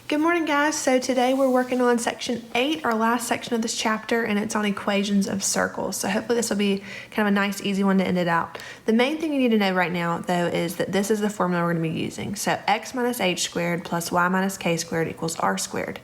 Good morning, guys. So today we're working on section 8, our last section of this chapter, and it's on equations of circles. So hopefully this will be kind of a nice, easy one to end it out. The main thing you need to know right now, though, is that this is the formula we're going to be using. So x minus h squared plus y minus k squared equals r squared.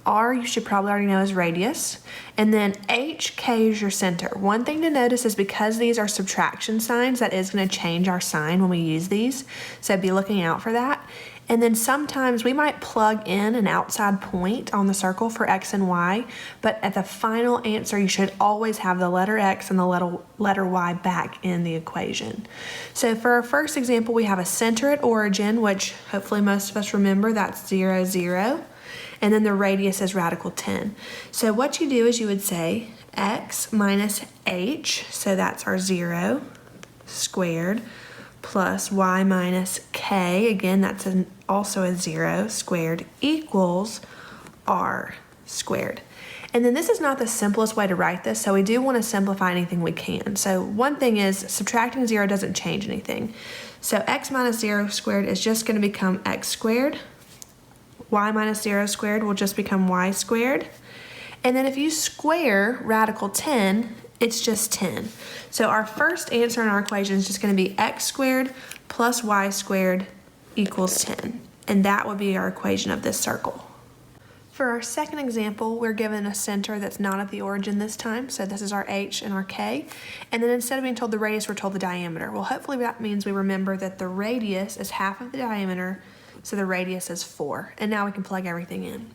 R, you should probably already know, is radius. And then HK is your center. One thing to notice is because these are subtraction signs, that is going to change our sign when we use these. So be looking out for that. And then sometimes we might plug in an outside point on the circle for x and y, but at the final answer, you should always have the letter x and the letter y back in the equation. So for our first example, we have a center at origin, which hopefully most of us remember, that's 0, 0. And then the radius is radical 10. So what you do is you would say x minus h, so that's our 0 squared, plus y minus k, again that's also a 0 squared, equals r squared. And then this is not the simplest way to write this, so we do want to simplify anything we can. So one thing is subtracting 0 doesn't change anything. So x minus 0 squared is just going to become x squared. Y minus 0 squared will just become y squared. And then if you square radical 10, it's just 10. So our first answer in our equation is just going to be x squared plus y squared equals 10. And that would be our equation of this circle. For our second example, we're given a center that's not at the origin this time. So this is our h and our k. And then instead of being told the radius, we're told the diameter. Well, hopefully that means we remember that the radius is half of the diameter, so the radius is 4. And now we can plug everything in.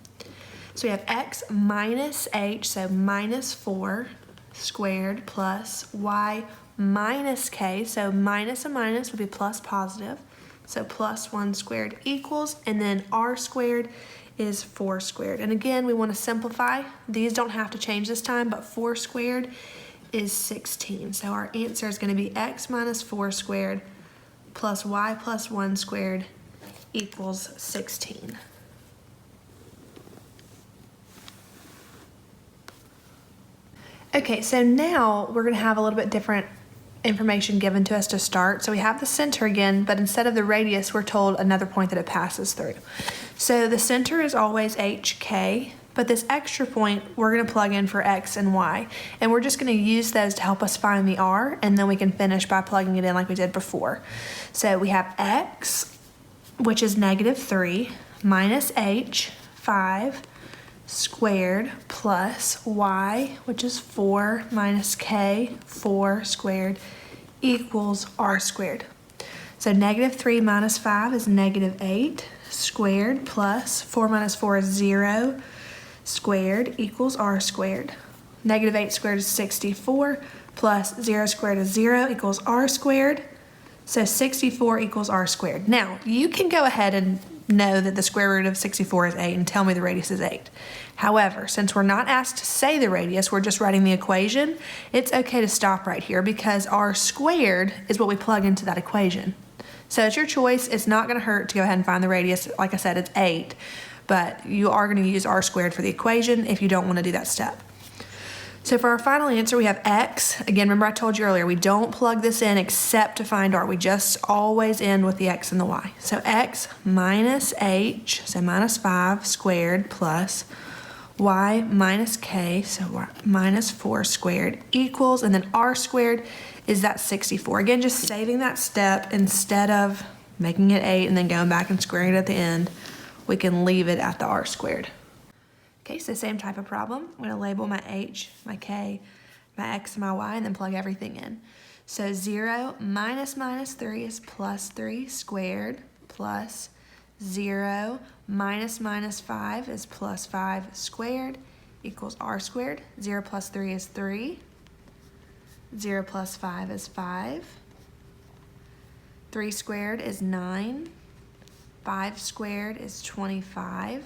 So we have x minus h, so minus 4 squared, plus y minus k, so minus and minus would be plus positive, so plus 1 squared equals, and then r squared is 4 squared. And again, we want to simplify. These don't have to change this time, but 4 squared is 16. So our answer is going to be x minus 4 squared plus y plus 1 squared equals 16. Okay, so now we're going to have a little bit different information given to us to start. So we have the center again, but instead of the radius, we're told another point that it passes through. So the center is always HK, but this extra point we're going to plug in for x and y. And we're just going to use those to help us find the r, and then we can finish by plugging it in like we did before. So we have x, which is negative 3, minus h, 5, squared, plus y, which is 4, minus k, 4 squared, equals r squared. So negative 3 minus 5 is negative 8 squared, plus 4 minus 4 is 0 squared, equals r squared. Negative 8 squared is 64, plus 0 squared is 0, equals r squared. So 64 equals r squared. Now, you can go ahead and know that the square root of 64 is 8 and tell me the radius is 8. However, since we're not asked to say the radius, we're just writing the equation, it's okay to stop right here because r squared is what we plug into that equation. So it's your choice. It's not going to hurt to go ahead and find the radius. Like I said, it's 8, but you are going to use r squared for the equation if you don't want to do that step. So for our final answer, we have x. Again, remember I told you earlier, we don't plug this in except to find r. We just always end with the x and the y. So x minus h, so minus 5 squared, plus y minus k, so y minus 4 squared, equals, and then r squared is that 64. Again, just saving that step instead of making it 8 and then going back and squaring it at the end, we can leave it at the r squared. Okay, so same type of problem. I'm going to label my h, my k, my x, and my y, and then plug everything in. So 0 minus minus 3 is plus 3 squared, plus 0 minus minus 5 is plus 5 squared, equals r squared. 0 plus 3 is 3. 0 plus 5 is 5. 3 squared is 9. 5 squared is 25.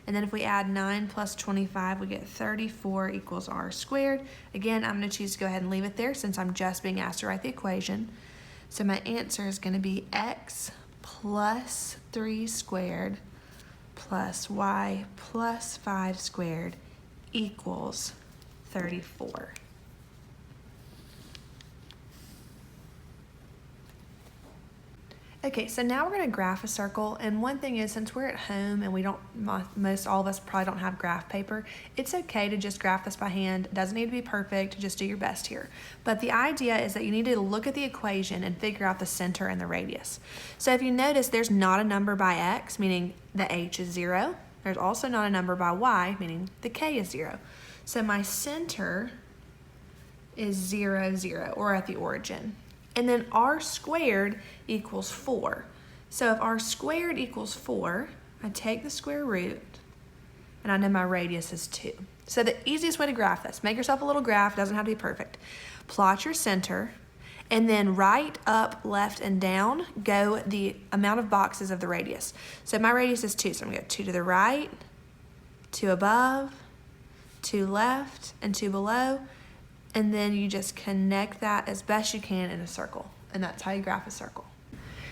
And then if we add 9 plus 25, we get 34 equals r squared. Again, I'm going to choose to go ahead and leave it there since I'm just being asked to write the equation. So my answer is going to be x plus 3 squared plus y plus 5 squared equals 34. Okay, so now we're going to graph a circle, and one thing is, since we're at home and we don't, most all of us probably don't have graph paper, it's okay to just graph this by hand. It doesn't need to be perfect, just do your best here. But the idea is that you need to look at the equation and figure out the center and the radius. So if you notice, there's not a number by x, meaning the h is 0. There's also not a number by y, meaning the k is 0. So my center is 0, 0, or at the origin. And then r squared equals 4. So if r squared equals 4, I take the square root, and I know my radius is 2. So the easiest way to graph this, make yourself a little graph, doesn't have to be perfect. Plot your center, and then right, up, left, and down go the amount of boxes of the radius. So my radius is 2, so I'm going to go 2 to the right, 2 above, 2 left, and 2 below. And then you just connect that as best you can in a circle. And that's how you graph a circle.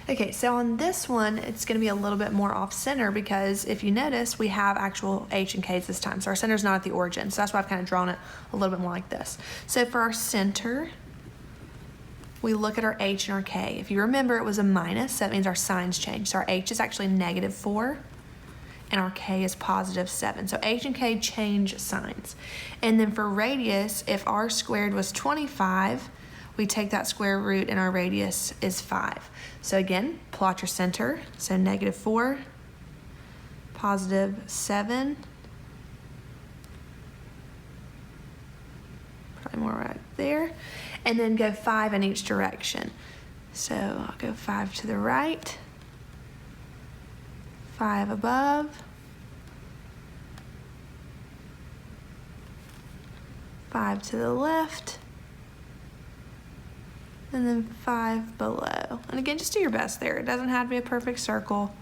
Okay, so on this one, it's gonna be a little bit more off center because if you notice, we have actual H and K's this time. So our center's not at the origin. So that's why I've kind of drawn it a little bit more like this. So for our center, we look at our H and our K. If you remember, it was a minus, so that means our signs change. So our H is actually -4. And our K is +7. So H and K change signs. And then for radius, if r squared was 25, we take that square root and our radius is 5. So again, plot your center. So -4, +7, probably more right there. And then go 5 in each direction. So I'll go 5 to the right, 5 above, 5 to the left, and then 5 below. And again, just do your best there. It doesn't have to be a perfect circle.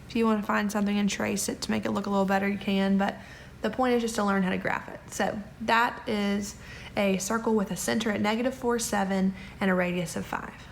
If you want to find something and trace it to make it look a little better, you can, but the point is just to learn how to graph it. So that is a circle with a center at -4, 7, and a radius of 5.